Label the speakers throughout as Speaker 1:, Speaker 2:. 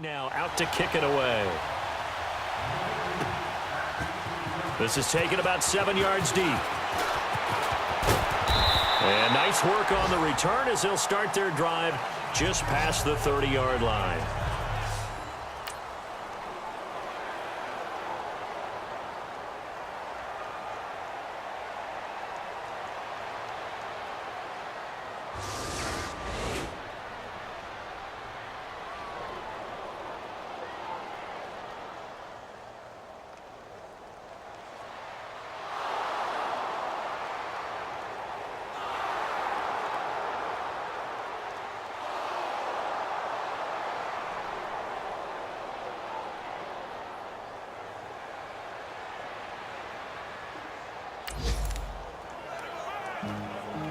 Speaker 1: Now out to kick it away. This is taken about 7 yards deep. And nice work on the return as they'll start their drive just past the 30-yard line.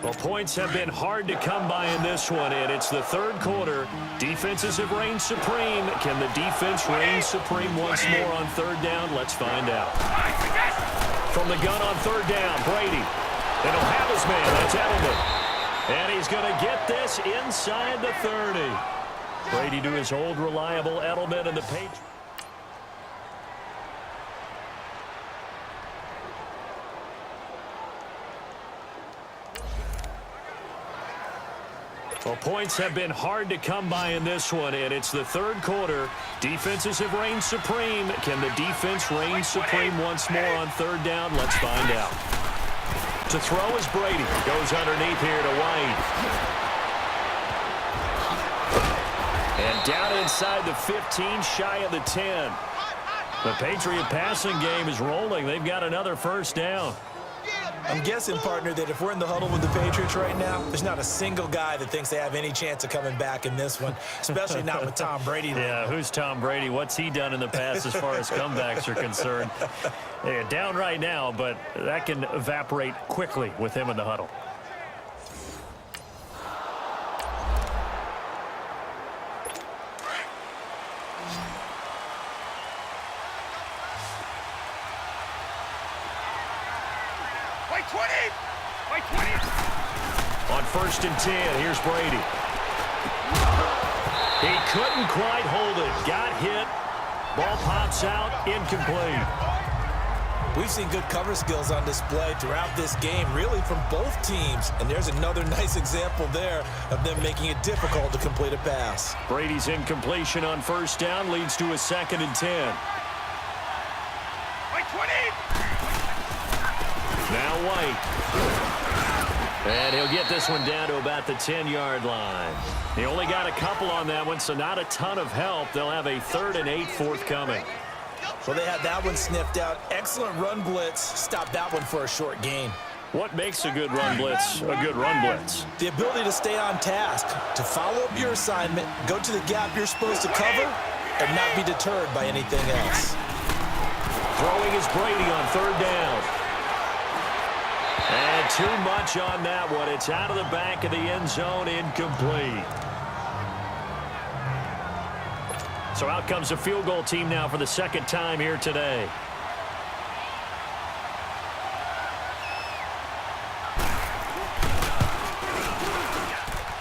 Speaker 1: Well, points have been hard to come by in this one, and it's the third quarter. Defenses have reigned supreme. Can the defense reign supreme once more on third down? Let's find out. From the gun on third down, Brady. They don't have his man. That's Edelman. And he's going to get this inside the 30. Brady to his old reliable Edelman and the Patriots. Well, points have been hard to come by in this one, and it's the third quarter. Defenses have reigned supreme. Can the defense reign supreme once more on third down? Let's find out. To throw is Brady. Goes underneath here to White. And down inside the 15, shy of the 10. The Patriot passing game is rolling. They've got another first down.
Speaker 2: I'm guessing, partner, that if we're in the huddle with the Patriots right now, there's not a single guy that thinks they have any chance of coming back in this one, especially not with Tom Brady.
Speaker 1: Yeah, who's Tom Brady? What's he done in the past as far as comebacks are concerned? They're down right now, but that can evaporate quickly with him in the huddle. On 1st and 10, here's Brady. He couldn't quite hold it. Got hit. Ball pops out. Incomplete.
Speaker 2: We've seen good cover skills on display throughout this game, really from both teams. And there's another nice example there of them making it difficult to complete a pass.
Speaker 1: Brady's incompletion on 1st down leads to a 2nd and 10. Now White. And he'll get this one down to about the 10-yard line. He only got a couple on that one, so not a ton of help. They'll have a 3rd and 8 forthcoming.
Speaker 2: Well, they had that one sniffed out. Excellent run blitz. Stopped that one for a short gain.
Speaker 1: What makes a good run blitz a good run blitz?
Speaker 2: The ability to stay on task, to follow up your assignment, go to the gap you're supposed to cover, and not be deterred by anything else.
Speaker 1: Throwing is Brady on 3rd down. And too much on that one. It's out of the back of the end zone, incomplete. So out comes the field goal team now for the 2nd time here today.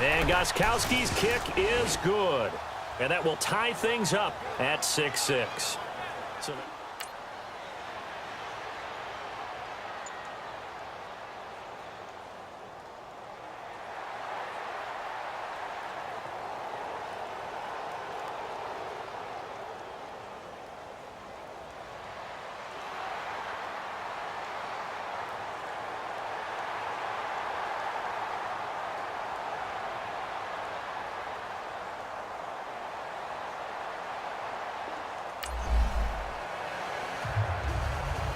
Speaker 1: And Gostkowski's kick is good. And that will tie things up at 6-6. So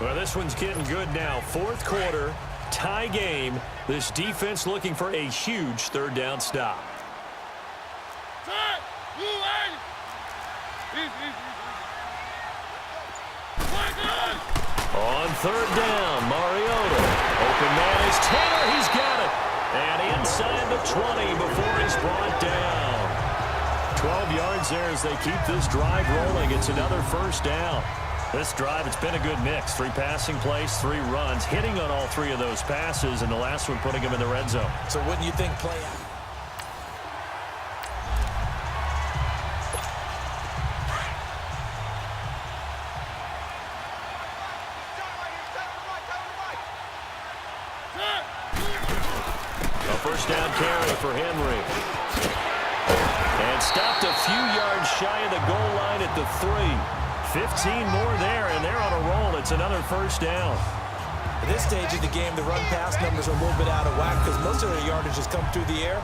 Speaker 1: well, this one's getting good now. 4th quarter, tie game. This defense looking for a huge 3rd down stop. On 3rd down, Mariota. Open man is Tanner. He's got it. And inside the 20 before he's brought down. 12 yards there as they keep this drive rolling. It's another 1st down. This drive, it's been a good mix. 3 passing plays, 3 runs, hitting on all 3 of those passes, and the last one putting him in the red zone.
Speaker 2: So wouldn't you think play out?
Speaker 1: first down carry for Henry. And stopped a few yards shy of the goal line at the 3. 15 more there, and they're on a roll. It's another first down.
Speaker 2: At this stage of the game, the run-pass numbers are a little bit out of whack because most of their yardage has come through the air.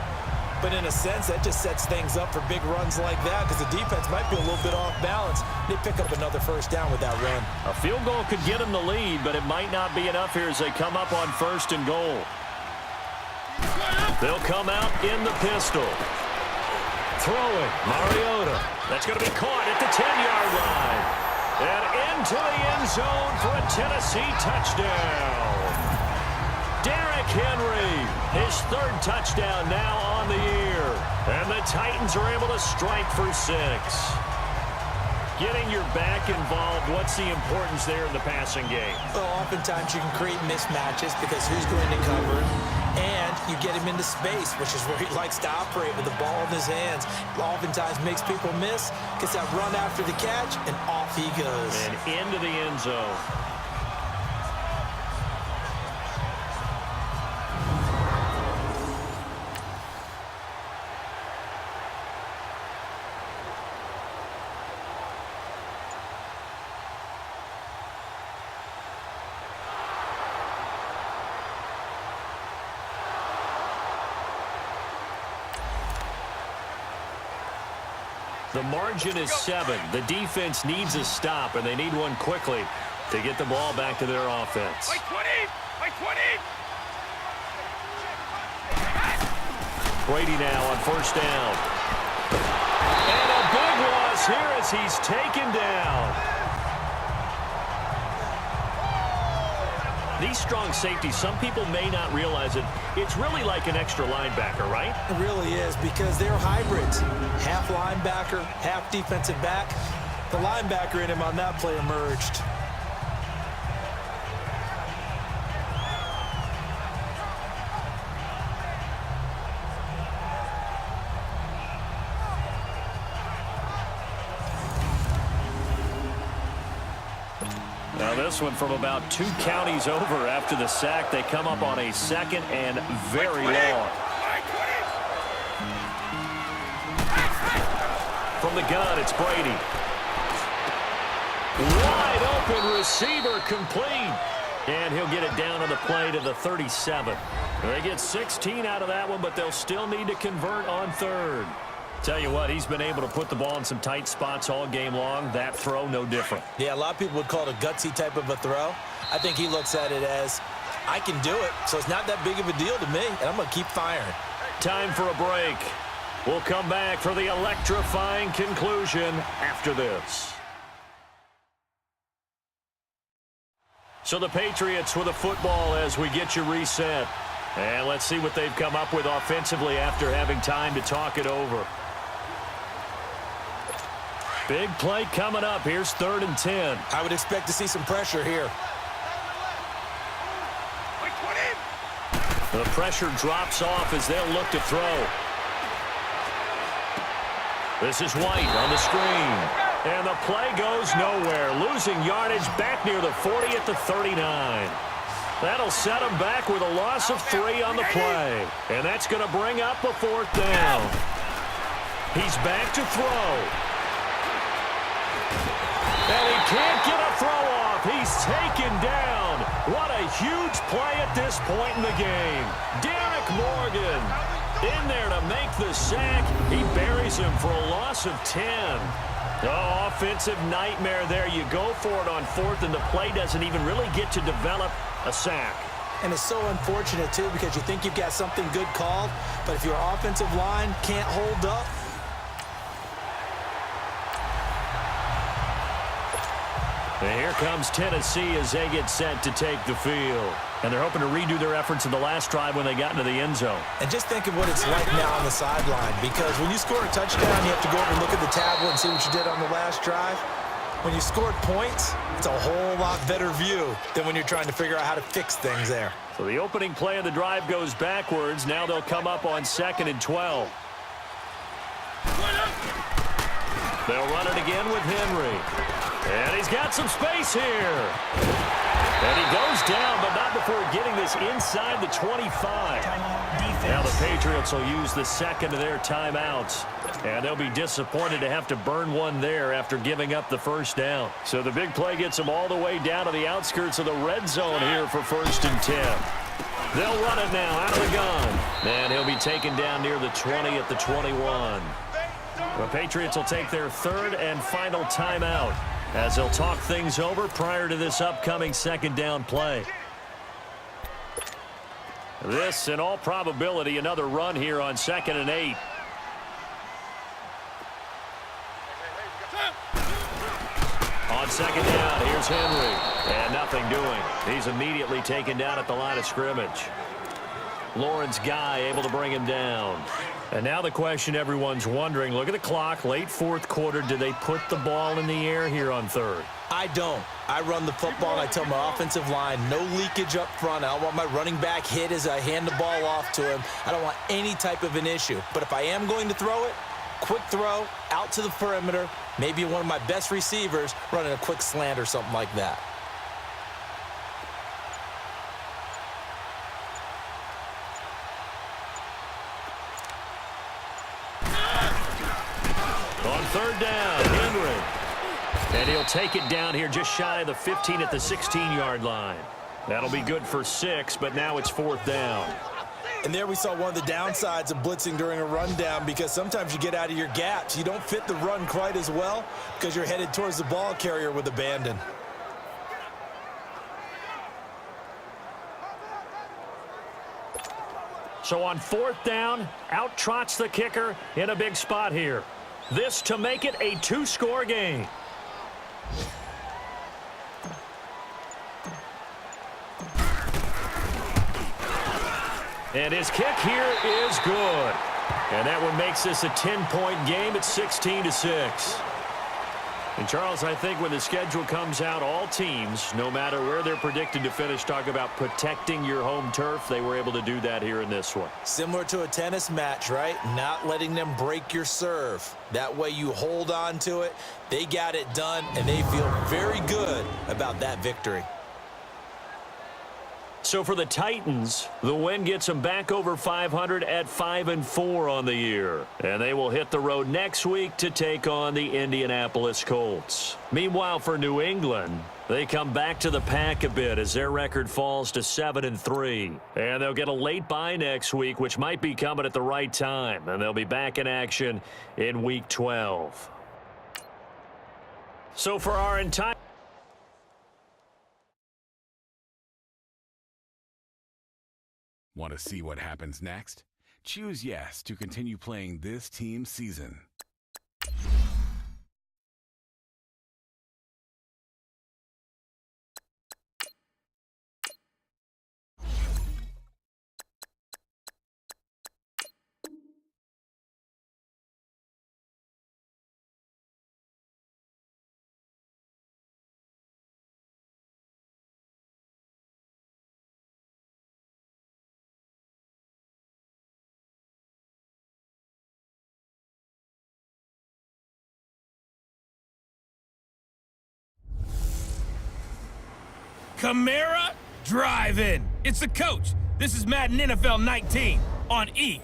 Speaker 2: But in a sense, that just sets things up for big runs like that because the defense might be a little bit off balance. They pick up another first down with that run.
Speaker 1: A field goal could get them the lead, but it might not be enough here as they come up on first and goal. They'll come out in the pistol. Throwing, Mariota. That's going to be caught at the 10-yard line. And into the end zone for a Tennessee touchdown. Derrick Henry, his third touchdown now on the year. And the Titans are able to strike for 6. Getting your back involved, what's the importance there in the passing game?
Speaker 2: Well, oftentimes you can create mismatches because who's going to cover him? And you get him into space, which is where he likes to operate with the ball in his hands. Oftentimes makes people miss, gets that run after the catch, and off he goes.
Speaker 1: And into the end zone. The margin is 7. The defense needs a stop, and they need one quickly to get the ball back to their offense. Brady now on first down. And a big loss here as he's taken down. These strong safeties, some people may not realize it. It's really like an extra linebacker, right?
Speaker 2: It really is because they're hybrids. Half linebacker, half defensive back. The linebacker in him on that play emerged.
Speaker 1: Now this one from about 2 counties over after the sack. They come up on a second and very long. From the gun, it's Brady. Wide open receiver complete. And he'll get it down on the play to the 37. They get 16 out of that one, but they'll still need to convert on third. Tell you what, he's been able to put the ball in some tight spots all game long. That throw, no different.
Speaker 2: Yeah, a lot of people would call it a gutsy type of a throw. I think he looks at it as, I can do it, so it's not that big of a deal to me, and I'm going to keep firing.
Speaker 1: Time for a break. We'll come back for the electrifying conclusion after this. So the Patriots with the football as we get you reset. And let's see what they've come up with offensively after having time to talk it over. Big play coming up. Here's 3rd and 10.
Speaker 2: I would expect to see some pressure here.
Speaker 1: The pressure drops off as they'll look to throw. This is White on the screen. And the play goes nowhere. Losing yardage back near the 40 at the 39. That'll set him back with a loss of 3 on the play. And that's going to bring up a 4th down. He's back to throw. And he can't get a throw off. He's taken down. What a huge play at this point in the game. Derrick Morgan in there to make the sack. He buries him for a loss of 10. Oh, offensive nightmare there. You go for it on 4th, and the play doesn't even really get to develop a sack.
Speaker 2: And it's so unfortunate, too, because you think you've got something good called, but if your offensive line can't hold up.
Speaker 1: And here comes Tennessee as they get set to take the field. And they're hoping to redo their efforts in the last drive when they got into the end zone.
Speaker 2: And just think of what it's like now on the sideline, because when you score a touchdown, you have to go over and look at the tablet and see what you did on the last drive. When you scored points, it's a whole lot better view than when you're trying to figure out how to fix things there.
Speaker 1: So the opening play of the drive goes backwards. Now they'll come up on 2nd and 12. They'll run it again with Henry. And he's got some space here. And he goes down, but not before getting this inside the 25. Now the Patriots will use the second of their timeouts. And they'll be disappointed to have to burn one there after giving up the first down. So the big play gets them all the way down to the outskirts of the red zone here for 1st and 10. They'll run it now out of the gun. And he'll be taken down near the 20 at the 21. The Patriots will take their 3rd and final timeout as they'll talk things over prior to this upcoming 2nd down play. This, in all probability, another run here on 2nd and 8. On 2nd down, here's Henry. And nothing doing. He's immediately taken down at the line of scrimmage. Lawrence Guy able to bring him down. And now the question everyone's wondering, look at the clock, late 4th quarter. Do they put the ball in the air here on 3rd?
Speaker 2: I don't. I run the football, and I tell my offensive line, no leakage up front. I don't want my running back hit as I hand the ball off to him. I don't want any type of an issue. But if I am going to throw it, quick throw, out to the perimeter, maybe one of my best receivers running a quick slant or something like that.
Speaker 1: On 3rd down, Henry. And he'll take it down here just shy of the 15 at the 16-yard line. That'll be good for 6, but now it's 4th down.
Speaker 2: And there we saw one of the downsides of blitzing during a rundown, because sometimes you get out of your gaps. You don't fit the run quite as well because you're headed towards the ball carrier with abandon.
Speaker 1: So on 4th down, out trots the kicker in a big spot here. This to make it a 2-score game. And his kick here is good. And that one makes this a 10-point game at 16-6. And, Charles, I think when the schedule comes out, all teams, no matter where they're predicted to finish, talk about protecting your home turf. They were able to do that here in this one.
Speaker 2: Similar to a tennis match, right? Not letting them break your serve. That way you hold on to it. They got it done, and they feel very good about that victory.
Speaker 1: So for the Titans, the win gets them back over 500 at 5-4 on the year. And they will hit the road next week to take on the Indianapolis Colts. Meanwhile, for New England, they come back to the pack a bit as their record falls to 7-3. And they'll get a late bye next week, which might be coming at the right time. And they'll be back in action in Week 12. So for our entire...
Speaker 3: Want to see what happens next? Choose yes to continue playing this team season.
Speaker 4: Kamara Drive-In. It's the coach. This is Madden NFL 19 on EA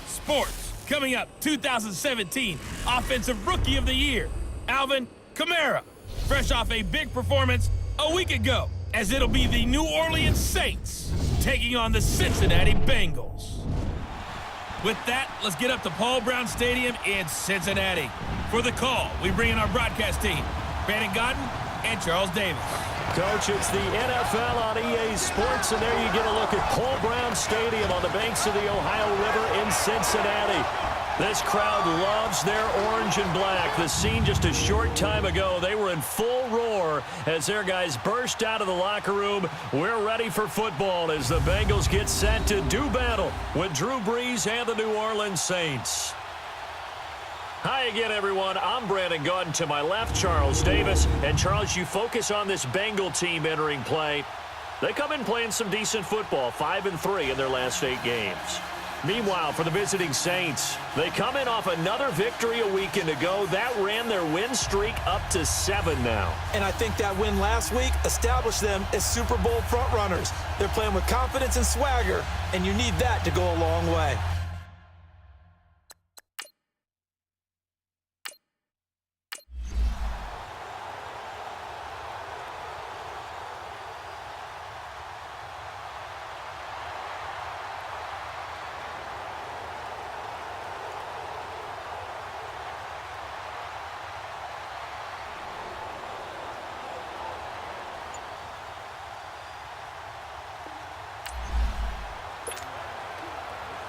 Speaker 4: Sports. Coming up, 2017 Offensive Rookie of the Year, Alvin Kamara. Fresh off a big performance a week ago, as it'll be the New Orleans Saints taking on the Cincinnati Bengals. With that, let's get up to Paul Brown Stadium in Cincinnati. For the call, we bring in our broadcast team, Brandon Godden and Charles Davis.
Speaker 1: Coach, it's the NFL on EA Sports, and there you get a look at Paul Brown Stadium on the banks of the Ohio River in Cincinnati. This crowd loves their orange and black. The scene just a short time ago, they were in full roar as their guys burst out of the locker room. We're ready for football as the Bengals get set to do battle with Drew Brees and the New Orleans Saints. Hi again, everyone. I'm Brandon Godden. To my left, Charles Davis. And, Charles, you focus on this Bengal team entering play. They come in playing some decent football, 5-3 in their last 8 games. Meanwhile, for the visiting Saints, they come in off another victory a weekend ago. That ran their win streak up to 7 now.
Speaker 2: And I think that win last week established them as Super Bowl frontrunners. They're playing with confidence and swagger, and you need that to go a long way.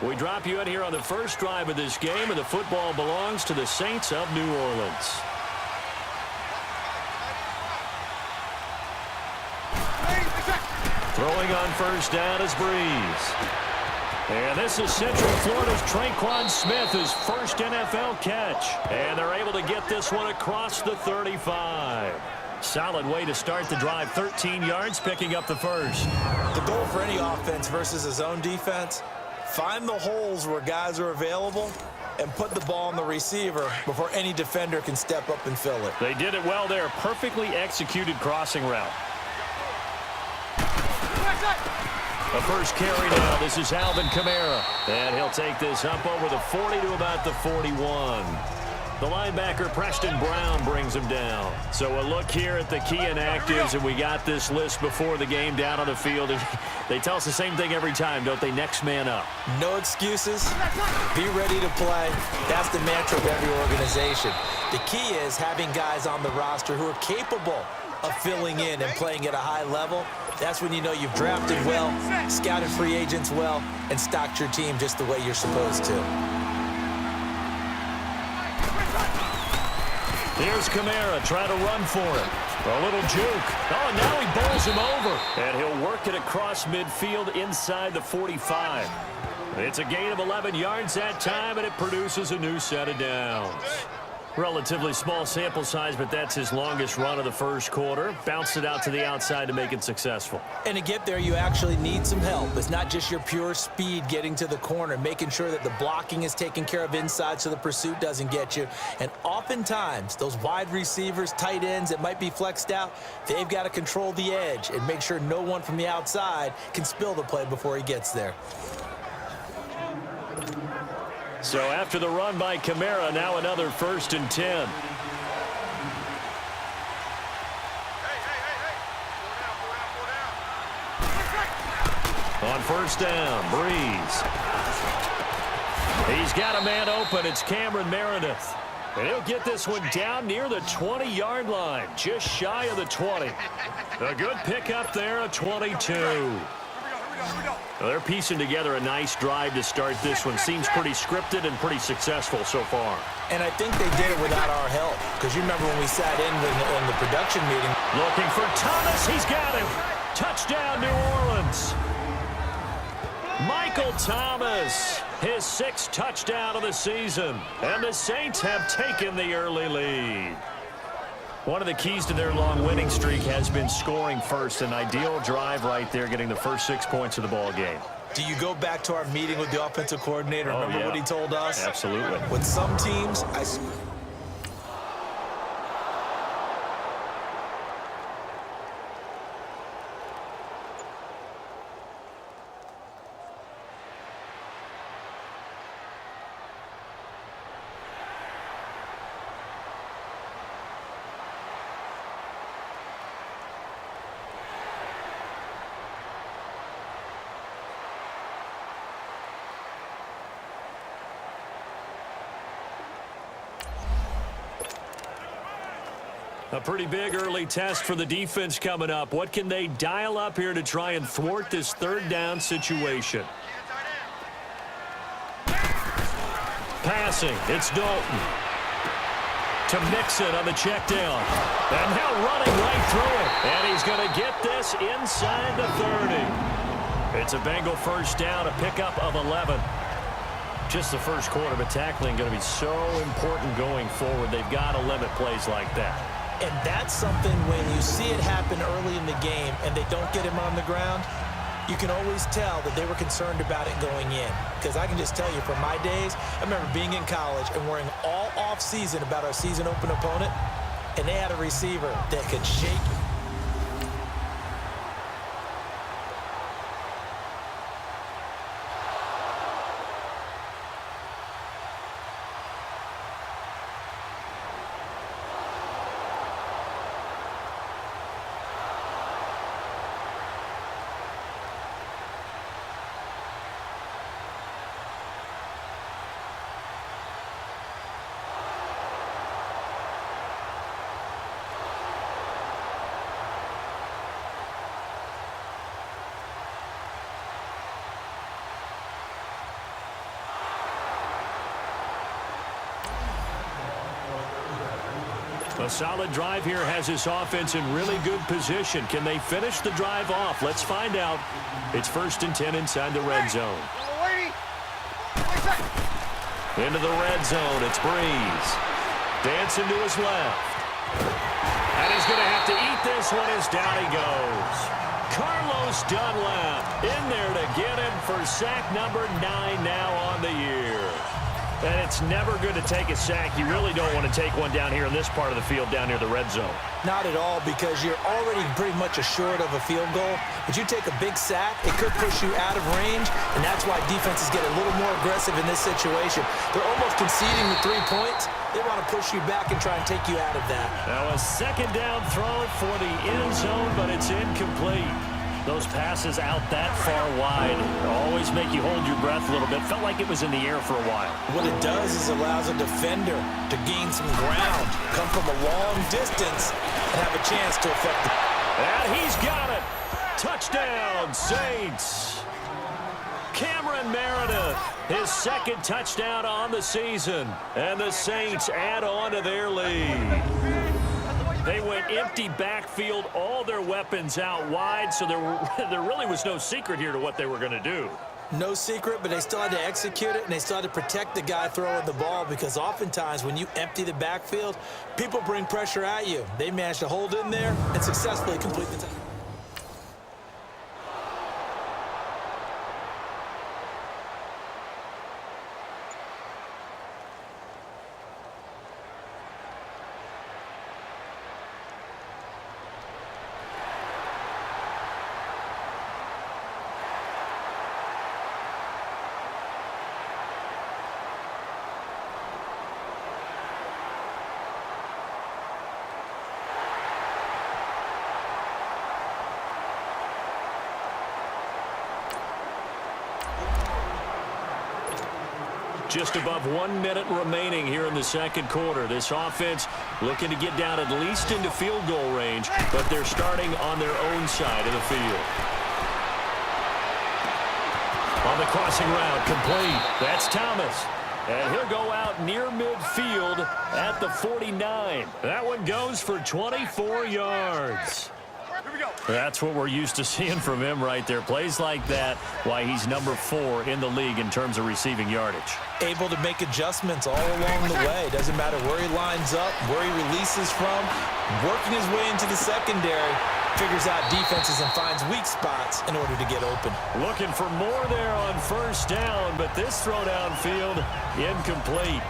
Speaker 1: We drop you in here on the first drive of this game, and the football belongs to the Saints of New Orleans. Throwing on first down is Breeze. And this is Central Florida's Traquan Smith, his first NFL catch. And they're able to get this one across the 35. Solid way to start the drive, 13 yards, picking up the first.
Speaker 2: The goal for any offense versus his own defense, find the holes where guys are available and put the ball on the receiver before any defender can step up and fill it.
Speaker 1: They did it well there. Perfectly executed crossing route. The first carry now. This is Alvin Kamara. And he'll take this up over the 40 to about the 41. The linebacker, Preston Brown, brings him down. So a look here at the key inactives, and we got this list before the game down on the field. They tell us the same thing every time, don't they? Next man up.
Speaker 2: No excuses. Be ready to play. That's the mantra of every organization. The key is having guys on the roster who are capable of filling in and playing at a high level. That's when you know you've drafted well, scouted free agents well, and stocked your team just the way you're supposed to.
Speaker 1: Here's Kamara trying to run for it. A little juke. Oh, and now he bowls him over. And he'll work it across midfield inside the 45. It's a gain of 11 yards that time, and it produces a new set of downs. Relatively small sample size, but that's his longest run of the first quarter. Bounced it out to the outside to make it successful.
Speaker 2: And to get there, you actually need some help. It's not just your pure speed getting to the corner, making sure that the blocking is taken care of inside so the pursuit doesn't get you. And oftentimes, those wide receivers, tight ends that might be flexed out, they've got to control the edge and make sure no one from the outside can spill the play before he gets there.
Speaker 1: So after the run by Kamara, now another 1st and 10. On first down, Breeze. He's got a man open. It's Cameron Meredith. And he'll get this one down near the 20-yard line, just shy of the 20. A good pickup there, a 22. They're piecing together a nice drive to start this one. Seems pretty scripted and pretty successful so far.
Speaker 2: And I think they did it without our help. Because you remember when we sat in the production meeting.
Speaker 1: Looking for Thomas. He's got him. Touchdown, New Orleans. Michael Thomas, his 6th touchdown of the season. And the Saints have taken the early lead. One of the keys to their long winning streak has been scoring first. An ideal drive right there, getting the first 6 points of the ball game.
Speaker 2: Do you go back to our meeting with the offensive coordinator? Remember what he told us?
Speaker 1: Absolutely.
Speaker 2: With some teams,
Speaker 1: A pretty big early test for the defense coming up. What can they dial up here to try and thwart this 3rd down situation? Passing, it's Dalton. To Mixon on the check down. And now running right through it. And he's going to get this inside the 30. It's a Bengal first down, a pickup of 11. Just the first quarter, but tackling going to be so important going forward. They've got to limit plays like that.
Speaker 2: And that's something when you see it happen early in the game and they don't get him on the ground, you can always tell that they were concerned about it going in. Because I can just tell you, from my days, I remember being in college and worrying all off-season about our season open opponent, and they had a receiver that could shake you.
Speaker 1: A solid drive here has this offense in really good position. Can they finish the drive off? Let's find out. It's 1st and 10 inside the red zone. Into the red zone, it's Breeze. Dancing to his left. And he's going to have to eat this one as down he goes. Carlos Dunlap in there to get him for sack number 9 now on the year. And it's never good to take a sack. You really don't want to take one down here in this part of the field, down near the red zone.
Speaker 2: Not at all, because you're already pretty much assured of a field goal. But you take a big sack, it could push you out of range, and that's why defenses get a little more aggressive in this situation. They're almost conceding the 3 points. They want to push you back and try and take you out of that.
Speaker 1: Now a second down throw for the end zone, but it's incomplete. Those passes out that far wide always make you hold your breath a little bit. Felt like it was in the air for a while.
Speaker 2: What it does is allows a defender to gain some ground, come from a long distance, and have a chance to affect it.
Speaker 1: And he's got it. Touchdown, Saints. Cameron Meredith, his 2nd touchdown on the season. And the Saints add on to their lead. They went empty backfield, all their weapons out wide, so there really was no secret here to what they were going to do.
Speaker 2: No secret, but they still had to execute it, and they still had to protect the guy throwing the ball, because oftentimes when you empty the backfield, people bring pressure at you. They managed to hold in there and successfully complete the tackle.
Speaker 1: Just above 1 minute remaining here in the second quarter. This offense looking to get down at least into field goal range, but they're starting on their own side of the field. On the crossing route, complete. That's Thomas. And he'll go out near midfield at the 49. That one goes for 24 yards. That's what we're used to seeing from him right there. Plays like that, why he's number 4 in the league in terms of receiving yardage.
Speaker 2: Able to make adjustments all along the way. Doesn't matter where he lines up, where he releases from. Working his way into the secondary, figures out defenses and finds weak spots in order to get open.
Speaker 1: Looking for more there on 1st down, but this throw downfield incomplete.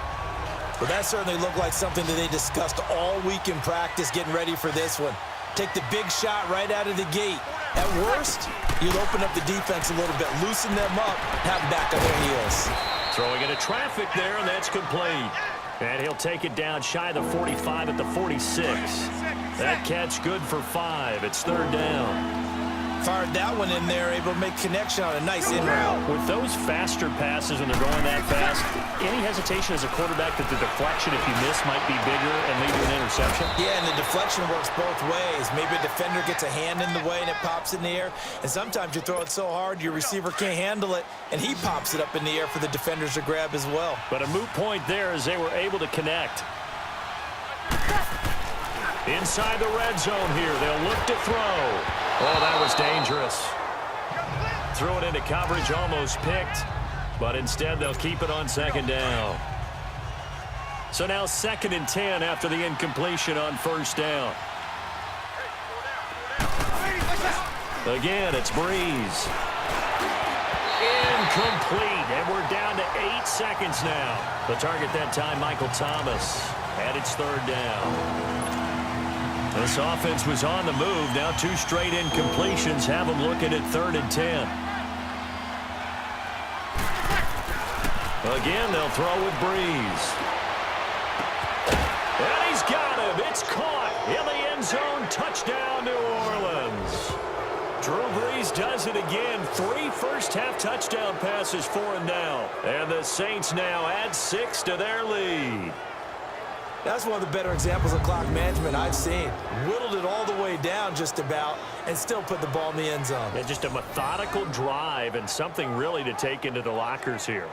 Speaker 2: Well, that certainly looked like something that they discussed all week in practice, getting ready for this one. Take the big shot right out of the gate. At worst, you'll open up the defense a little bit, loosen them up, have them back on their heels.
Speaker 1: Throwing into traffic there, and that's complete. And he'll take it down shy of the 45 at the 46. That catch good for 5. It's 3rd down.
Speaker 2: Fired that one in there, able to make connection on a nice in route.
Speaker 1: With those faster passes when they're going that fast, any hesitation as a quarterback that the deflection, if you miss, might be bigger and lead to an interception?
Speaker 2: Yeah, and the deflection works both ways. Maybe a defender gets a hand in the way and it pops in the air. And sometimes you throw it so hard your receiver can't handle it, and he pops it up in the air for the defenders to grab as well.
Speaker 1: But a moot point there as they were able to connect. Inside the red zone here, they'll look to throw. Oh, that was dangerous. Threw it into coverage, almost picked, but instead they'll keep it on 2nd down. So now 2nd and 10 after the incompletion on 1st down. Again, it's Breeze. Incomplete, and we're down to 8 seconds now. The target that time, Michael Thomas, and it's third down. This offense was on the move. Now 2 straight incompletions have them looking at 3rd and 10. Again, they'll throw with Breeze. And he's got him. It's caught in the end zone. Touchdown, New Orleans. Drew Brees does it again. 3 first-half touchdown passes for him now. And the Saints now add 6 to their lead.
Speaker 2: That's one of the better examples of clock management I've seen. Whittled it all the way down just about and still put the ball in the end zone.
Speaker 1: And just a methodical drive and something really to take into the lockers here.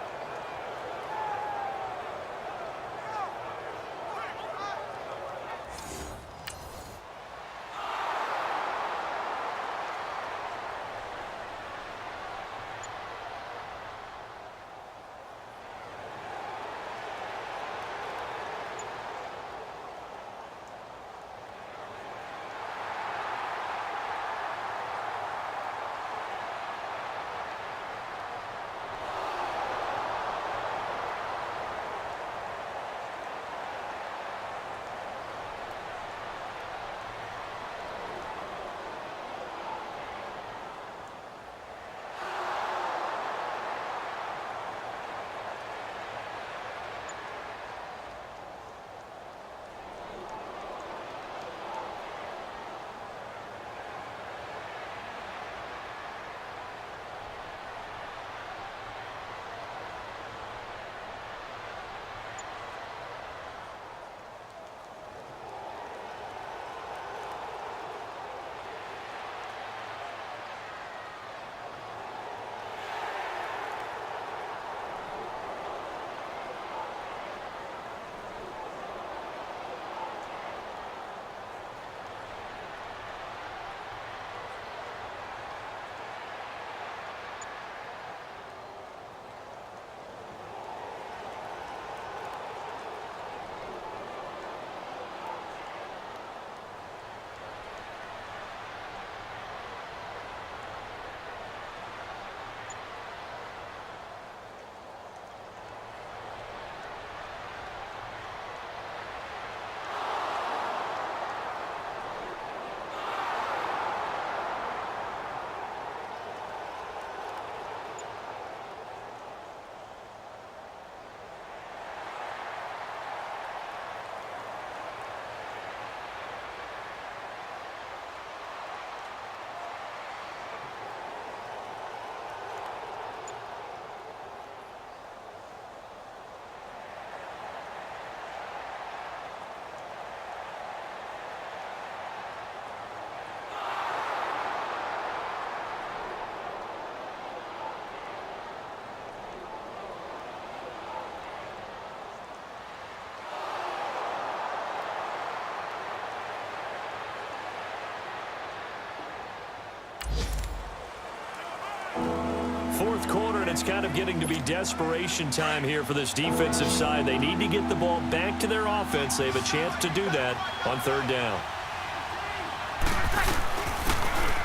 Speaker 1: Fourth quarter, and it's kind of getting to be desperation time here for this defensive side. They need to get the ball back to their offense. They have a chance to do that on 3rd down.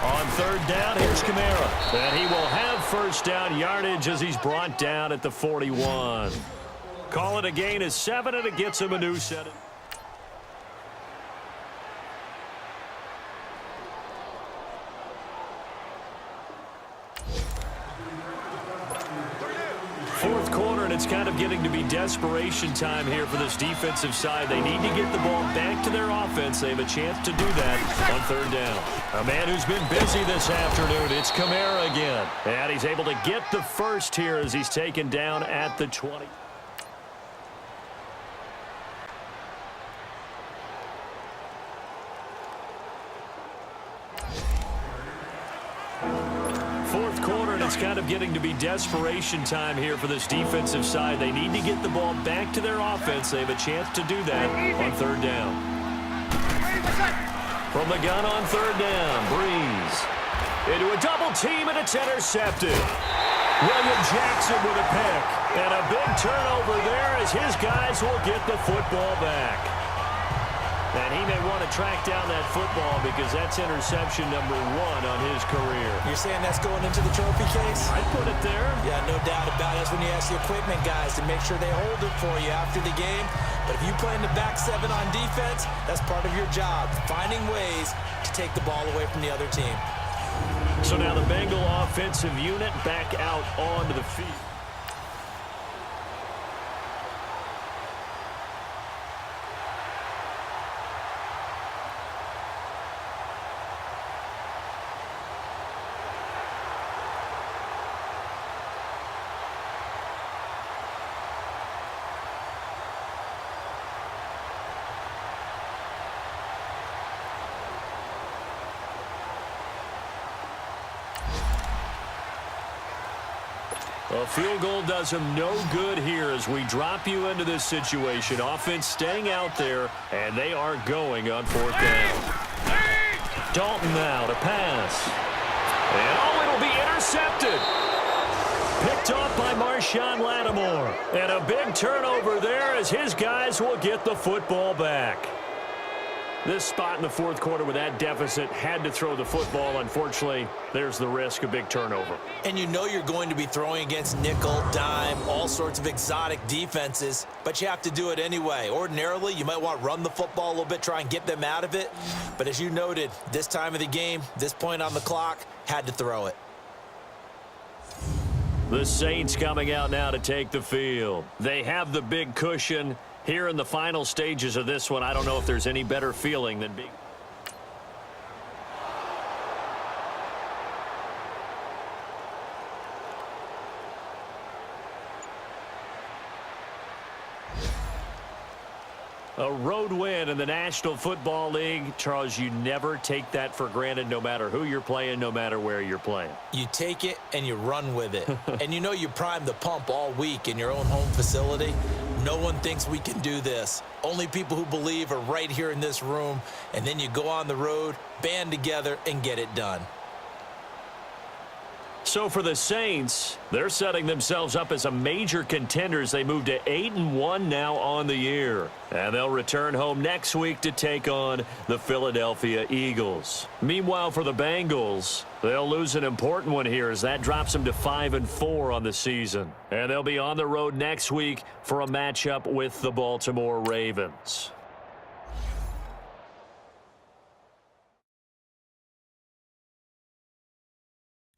Speaker 1: On 3rd down, here's Kamara. And he will have first down yardage as he's brought down at the 41. Call it a gain of 7, and it gets him a new set. Fourth quarter, and it's kind of getting to be desperation time here for this defensive side. They need to get the ball back to their offense. They have a chance to do that on 3rd down. A man who's been busy this afternoon, it's Kamara again. And he's able to get the first here as he's taken down at the 20. Fourth quarter, and it's kind of getting to be desperation time here for this defensive side. They need to get the ball back to their offense. They have a chance to do that on 3rd down. From the gun on 3rd down, Breeze. Into a double team, and it's intercepted. William Jackson with a pick. And a big turnover there as his guys will get the football back. And he may want to track down that football because that's interception number 1 on his career.
Speaker 2: You're saying that's going into the trophy case?
Speaker 1: I'd put it there.
Speaker 2: Yeah, no doubt about it. That's when you ask the equipment guys to make sure they hold it for you after the game. But if you play in the back 7 on defense, that's part of your job, finding ways to take the ball away from the other team.
Speaker 1: So now the Bengal offensive unit back out onto the field. A field goal does him no good here as we drop you into this situation. Offense staying out there, and they are going on 4th down. Dalton now to pass. And oh, it'll be intercepted. Picked off by Marshawn Lattimore. And a big turnover there as his guys will get the football back. This spot in the 4th quarter with that deficit had to throw the football. Unfortunately, there's the risk of big turnover.
Speaker 2: And you know you're going to be throwing against nickel, dime, all sorts of exotic defenses, but you have to do it anyway. Ordinarily, you might want to run the football a little bit, try and get them out of it. But as you noted, this time of the game, this point on the clock, had to throw it.
Speaker 1: The Saints coming out now to take the field. They have the big cushion. Here in the final stages of this one, I don't know if there's any better feeling than being... A road win in the National Football League. Charles, you never take that for granted no matter who you're playing, no matter where you're playing.
Speaker 2: You take it and you run with it. And you know you prime the pump all week in your own home facility. No one thinks we can do this. Only people who believe are right here in this room. And then you go on the road, band together, and get it done.
Speaker 1: So for the Saints, they're setting themselves up as a major contender as they move to 8-1 now on the year. And they'll return home next week to take on the Philadelphia Eagles. Meanwhile, for the Bengals, they'll lose an important one here as that drops them to 5-4 on the season. And they'll be on the road next week for a matchup with the Baltimore Ravens.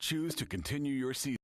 Speaker 3: Choose to continue your season.